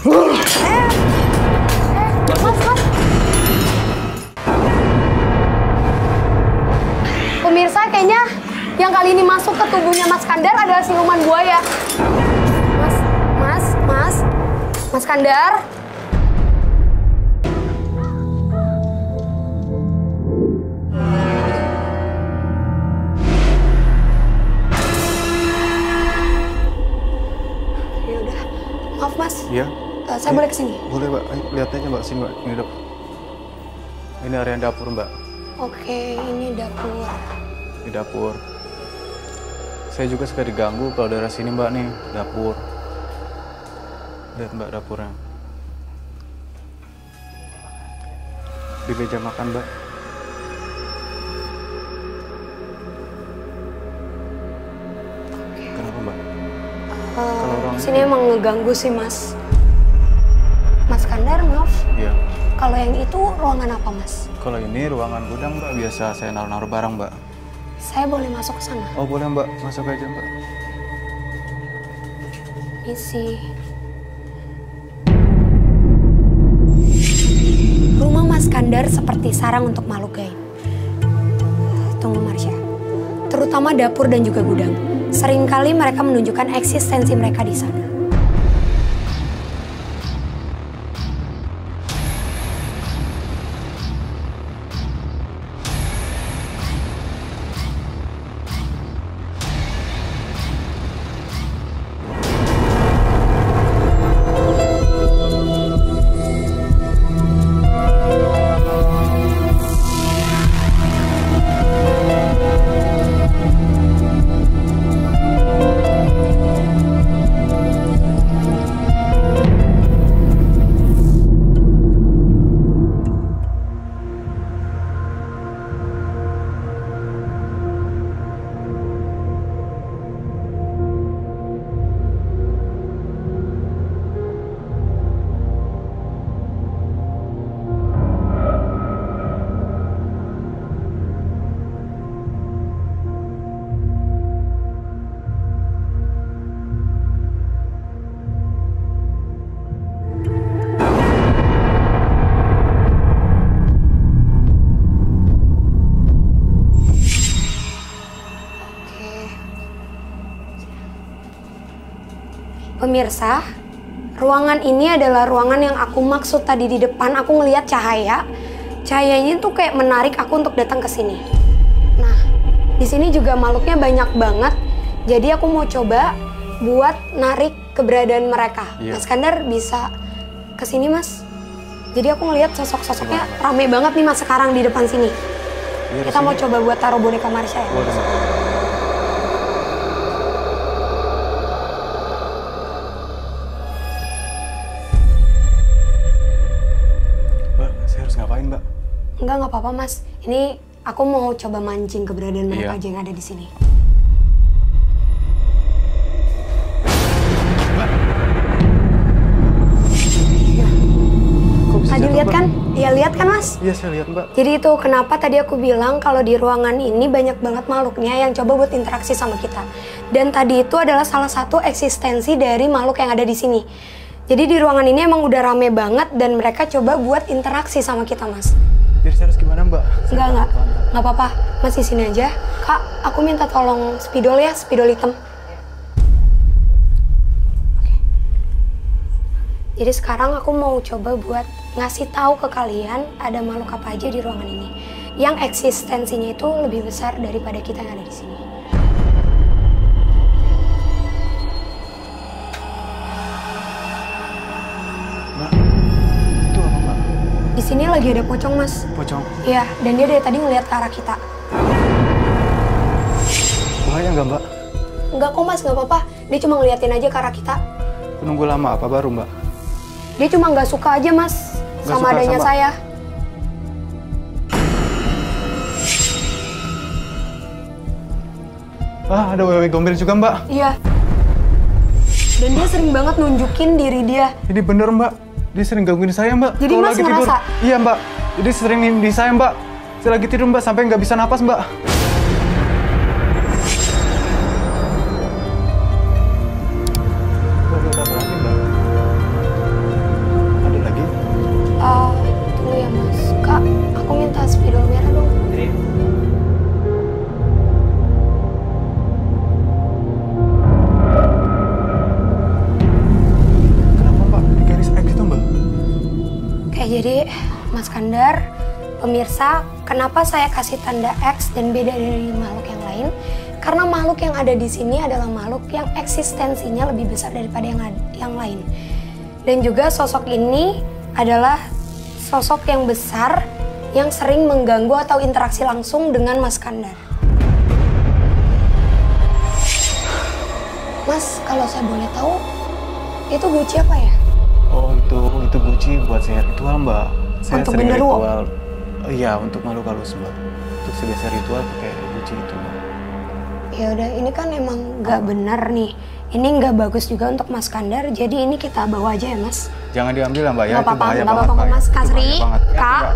Mas. Pemirsa, kayaknya yang kali ini masuk ke tubuhnya Mas Kandar adalah siluman buaya. Mas Kandar. Ya udah, maaf Mas. Iya. Saya boleh kesini? Boleh Mbak, ayo lihat aja Mbak, sini Mbak, ini dapur. Ini area dapur Mbak. Oke, ini dapur. Di dapur. Saya juga suka diganggu kalau daerah sini Mbak nih, dapur. Lihat Mbak dapurnya. Di meja makan Mbak. Kenapa Mbak? Sini emang ngeganggu sih Mas. Mas Kandar, maaf. Iya. Kalau yang itu ruangan apa Mas? Kalau ini ruangan gudang Mbak, biasa saya naruh-naruh barang Mbak. Saya boleh masuk ke sana? Oh boleh Mbak, masuk aja Mbak. Isi. Rumah Mas Kandar seperti sarang untuk makhluk gaib. Tunggu Marsha. Terutama dapur dan juga gudang. Seringkali mereka menunjukkan eksistensi mereka di sana. Pemirsa, ruangan ini adalah ruangan yang aku maksud tadi di depan. Aku ngelihat cahaya. Cahayanya tuh kayak menarik aku untuk datang ke sini. Nah, di sini juga makhluknya banyak banget. Jadi aku mau coba buat narik keberadaan mereka. Iya. Mas Kandar bisa ke sini, Mas? Jadi aku ngelihat sosok-sosoknya rame banget nih Mas sekarang di depan sini. Iya, Kita mau coba buat taruh boneka Marsha ya. Boleh, Mbak. Mbak, saya harus ngapain, Mbak? Nggak apa-apa Mas. Ini aku mau coba mancing keberadaan mereka aja yang ada di sini. Tadi lihat kan? Iya lihat kan Mas? Iya saya lihat Mbak. Jadi itu kenapa tadi aku bilang kalau di ruangan ini banyak banget makhluknya yang coba buat interaksi sama kita. Dan tadi itu adalah salah satu eksistensi dari makhluk yang ada di sini. Jadi di ruangan ini emang udah rame banget dan mereka coba buat interaksi sama kita Mas. Jadi saya harus gimana Mbak? Enggak apa-apa. Mas di sini aja. Kak, aku minta tolong spidol ya, spidol hitam. Jadi sekarang aku mau coba buat ngasih tahu ke kalian ada makhluk apa aja di ruangan ini yang eksistensinya itu lebih besar daripada kita yang ada di sini. Mbak, itu apa Mbak? Di sini lagi ada pocong Mas. Pocong? Iya, dan dia dari tadi ngeliat ke arah kita. Bahaya nggak Mbak? Enggak kok Mas, nggak apa-apa. Dia cuma ngeliatin aja ke arah kita. Menunggu lama apa baru Mbak? Dia cuma nggak suka aja Mas sama adanya saya. Ah, ada wewe gombel juga Mbak. Iya. Dan dia sering banget nunjukin diri dia. Ini bener Mbak. Dia sering gangguin saya Mbak. Jadi kalau Mas lagi tidur. ngerasa? Iya Mbak. Jadi sering di saya Mbak. Saya lagi tidur Mbak sampai nggak bisa napas Mbak. jadi Mas Kandar, pemirsa, kenapa saya kasih tanda X dan beda dari makhluk yang lain? Karena makhluk yang ada di sini adalah makhluk yang eksistensinya lebih besar daripada yang lain. Dan juga sosok ini adalah sosok yang besar yang sering mengganggu atau interaksi langsung dengan Mas Kandar. Mas, kalau saya boleh tahu, itu Guci apa ya? Oh, itu Guci buat saya ritual, Mbak. Saya Untuk sering genderuwo? ritual. Iya, untuk makhluk halus, Mbak. Untuk sebiasa ritual pakai Guci itu, Mbak. Ya udah, ini kan emang nggak benar nih. Ini nggak bagus juga untuk Mas Kandar. Jadi ini kita bawa aja ya, Mas. Jangan diambil lah, Mbak, ya. Nggak Itu apa-apa, bahaya nggak banget, apa-apa, Mbak, ya. Mas. Itu Kasri, bahaya banget. Ya, Kak, Mbak.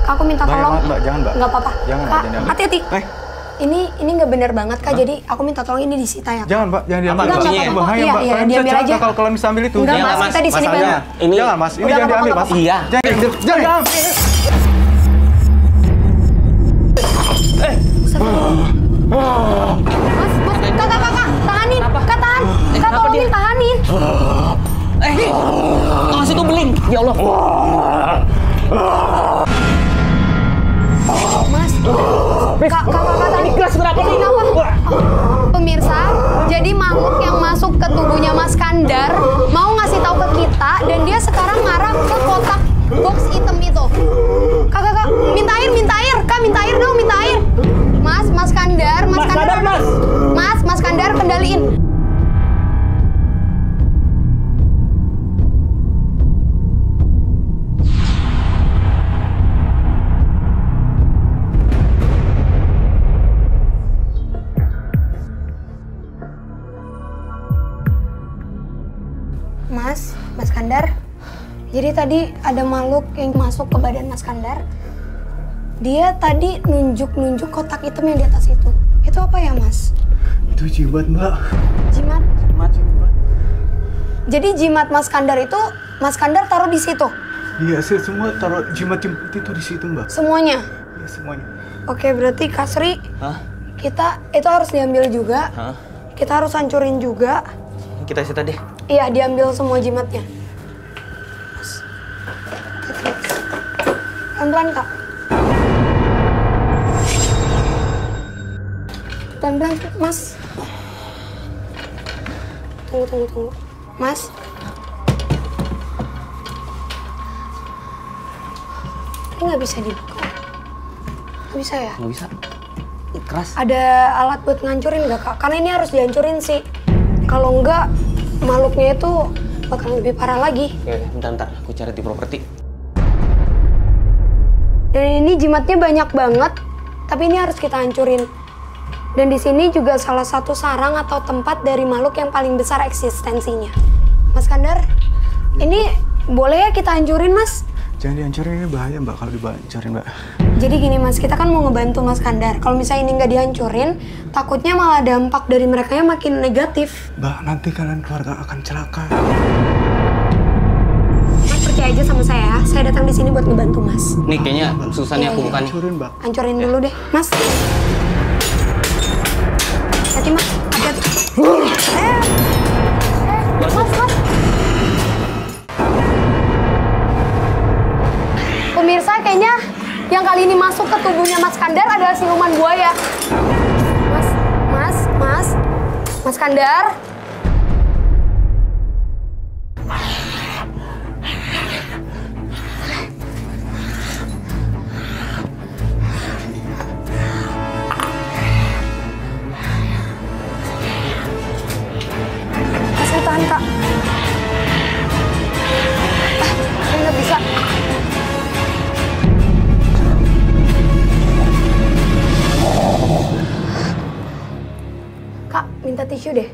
aku minta Bahaya tolong. banget, Mbak. Jangan, Mbak. Nggak apa-apa. Jangan, Mbak, Kak, jangan diambil. hati-hati. Ini nggak benar banget, Kak. Hah? Jadi aku minta tolong ini disita ya, Kak. Jangan, Mbak. Jangan diambil. Apa, Mbak. kuncinya? Itu bahaya, Iya, Mbak. iya, Kalian bisa diambil celaka aja. kalau kalian bisa ambil itu. Enggak, Iya, Mas, Mas. kita di sini Masalahnya, banyak. ini Jangan, Mas. Ini Udah, jangan nggak diambil, apa-apa, Mas. Iya. Jangan diambil. Jangan diambil. Mas, Kak, tahanin. Kak, tahan. Kak, kenapa tolongin, dia? tahanin. Awas itu beling. Ya Allah. Mas, Kak, tahanin. Keras berapa nih? Kenapa? Pemirsa, jadi makhluk yang masuk ke tubuhnya Mas Kandar mau ngasih tahu ke kita dan dia sekarang ngarah ke kotak box hitam itu. Kak, minta air, Kak, minta air dong, minta air. Mas Kandar, Mas Kandar, kendaliin. Mas Kandar. Jadi tadi ada makhluk yang masuk ke badan Mas Kandar. Dia tadi nunjuk kotak hitam yang di atas itu. Itu apa ya, Mas? Itu jimat, Mbak. Jimat. Jimat. Jadi jimat Mas Kandar itu Mas Kandar taruh di situ. Iya, saya semua taruh jimat-jimat itu di situ, Mbak. Semuanya. Iya, semuanya. Oke, berarti Kasri, Hah? kita itu harus diambil juga. Hah? Kita harus hancurin juga. Kita sita deh. Iya, diambil semua jimatnya. Mas. Pelan-pelan, Kak. Pelan-pelan, Mas. Tunggu. Mas. Ini nggak bisa dibuka. Nggak bisa ya? Nggak bisa. Keras. Ada alat buat ngancurin nggak, Kak? Karena ini harus dihancurin sih. Kalau nggak, makhluknya itu bakal lebih parah lagi. Oke, bentar. Aku cari di properti. Dan ini jimatnya banyak banget, tapi ini harus kita hancurin. Dan di sini juga salah satu sarang atau tempat dari makhluk yang paling besar eksistensinya. Mas Kandar, ini boleh ya kita hancurin, Mas? Jangan dihancurin, ini bahaya, Mbak, kalau dihancurin, Mbak. Jadi gini, Mas, kita kan mau ngebantu Mas Kandar. Kalau misalnya ini nggak dihancurin, takutnya malah dampak dari merekanya makin negatif. Mbak, nanti kalian keluarga akan celaka. Mas percaya aja sama saya datang di sini buat ngebantu Mas. Nih kayaknya susah nih Iya, aku iya. buka nih. Hancurin, Mbak. Hancurin dulu deh, Mas. Hati, Mas. Hati-hati. Mas. Pemirsa, kayaknya yang kali ini masuk ke tubuhnya Mas Kandar adalah siluman buaya. Mas Kandar. Mas, tahan, Kak. Saya nggak bisa. Kak, minta tisu deh.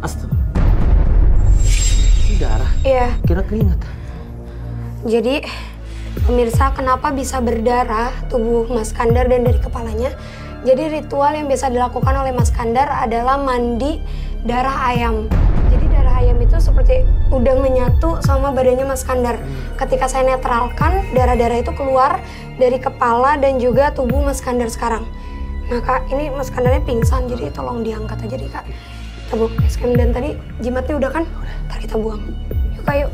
Astaga. Ini darah. Iya. Kira keringat. Jadi, pemirsa, kenapa bisa berdarah tubuh Mas Kandar dan dari kepalanya? Jadi ritual yang biasa dilakukan oleh Mas Kandar adalah mandi darah ayam. Jadi darah ayam itu seperti udah menyatu sama badannya Mas Kandar. Ketika saya netralkan, darah-darah itu keluar dari kepala dan juga tubuh Mas Kandar sekarang. Nah Kak, ini Mas Kandarnya pingsan, jadi tolong diangkat aja deh Kak. Kita buang base camp, dan tadi jimatnya udah kan? Ntar kita buang. Yuk Kak, yuk.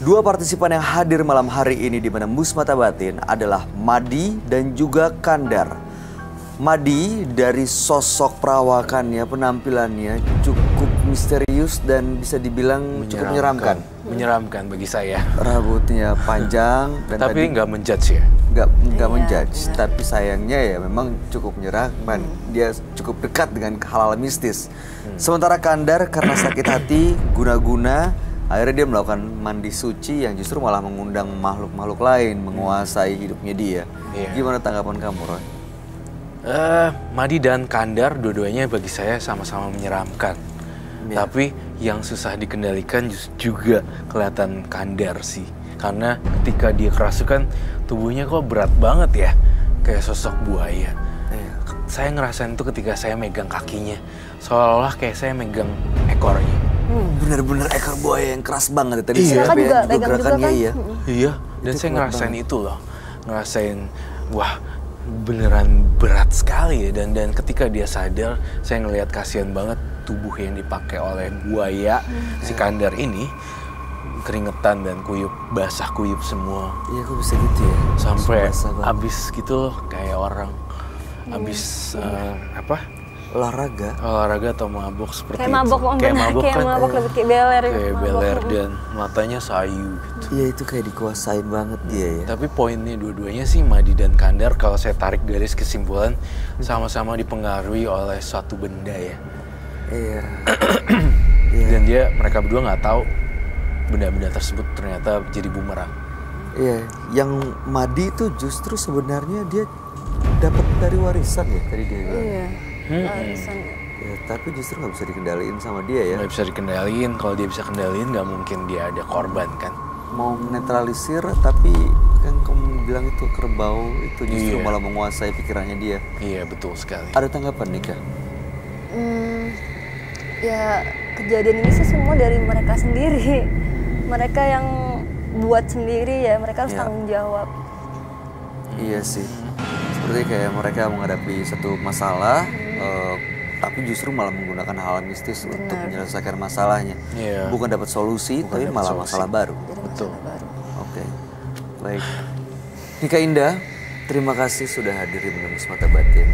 Dua partisipan yang hadir malam hari ini di Menembus Mata Batin adalah Madi dan juga Kandar. Madi dari sosok perawakannya, penampilannya cukup misterius dan bisa dibilang cukup menyeramkan. Menyeramkan bagi saya. Rambutnya panjang dan tapi nggak menjudge ya? Nggak menjudge, tapi sayangnya ya memang cukup menyeramkan. Dia cukup dekat dengan hal-hal mistis. Sementara Kandar karena sakit hati, guna-guna akhirnya dia melakukan mandi suci yang justru malah mengundang makhluk-makhluk lain menguasai hidupnya dia. Gimana tanggapan kamu, Roy? Madi dan Kandar dua-duanya bagi saya sama-sama menyeramkan. Tapi yang susah dikendalikan juga kelihatan Kandar sih. Karena ketika dia kerasukan, tubuhnya kok berat banget ya. Kayak sosok buaya. Saya ngerasain itu ketika saya megang kakinya. Seolah-olah kayak saya megang ekornya. Bener-bener ekor buaya yang keras banget ya, tadi Iya, saya juga gerakannya kan? Iya, dan saya ngerasain itu loh. Ngerasain, wah beneran berat sekali ya. Dan ketika dia sadar, saya ngelihat kasihan banget tubuh yang dipakai oleh buaya si Kandar ini. Keringetan dan kuyup, basah kuyup semua. Iya, kok bisa gitu ya? Sampai abis gitu loh, kayak orang abis olahraga atau mabok seperti kayak mabok, itu. Kayak mabok kan? Lebih kayak beler. Kayak beler dan matanya sayu gitu. Iya, itu kayak dikuasain banget dia ya. Tapi poinnya dua-duanya sih Madi dan Kandar, kalau saya tarik garis kesimpulan, sama-sama dipengaruhi oleh suatu benda ya. Iya. Dan mereka berdua nggak tahu benda-benda tersebut ternyata jadi bumerang. Iya, yang Madi itu justru sebenarnya dia dapat dari warisan ya tadi dia bilang. Iya. Warisan. Ya, tapi justru nggak bisa dikendaliin sama dia ya. Nggak bisa dikendaliin, kalau dia bisa kendaliin nggak mungkin dia ada korban kan. Mau menetralisir tapi kan kamu bilang itu kerbau itu justru malah menguasai pikirannya dia. Iya, betul sekali. Ada tanggapan Nika? Ya kejadian ini sih semua dari mereka sendiri. Mereka yang buat sendiri ya, mereka harus tanggung jawab. Iya sih. Seperti kayak mereka menghadapi satu masalah, tapi justru malah menggunakan hal mistis untuk menyelesaikan masalahnya. Bukan dapat solusi, tapi malah masalah baru. Betul. Oke. Baik. Nika Indah, terima kasih sudah hadir di Menembus Mata Batin.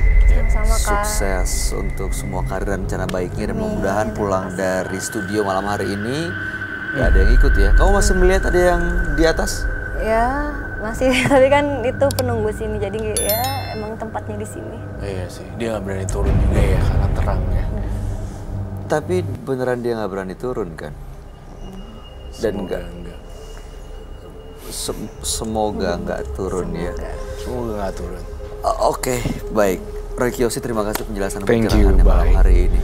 Sama-sama, Kak. Sukses untuk semua karir dan rencana baiknya, dan mudah-mudahan pulang dari studio malam hari ini gak ada yang ikut ya. Kamu masih melihat ada yang di atas? Ya masih, tapi kan itu penunggu sini, jadi ya emang tempatnya di sini. Iya sih, dia nggak berani turun juga ya karena terang ya. Tapi beneran dia nggak berani turun kan? Dan enggak. Semoga nggak turun ya. Semoga nggak turun. Oke, baik. Roy Kiyoshi, terima kasih penjelasan Thank pencerahannya you, malam bye. hari ini.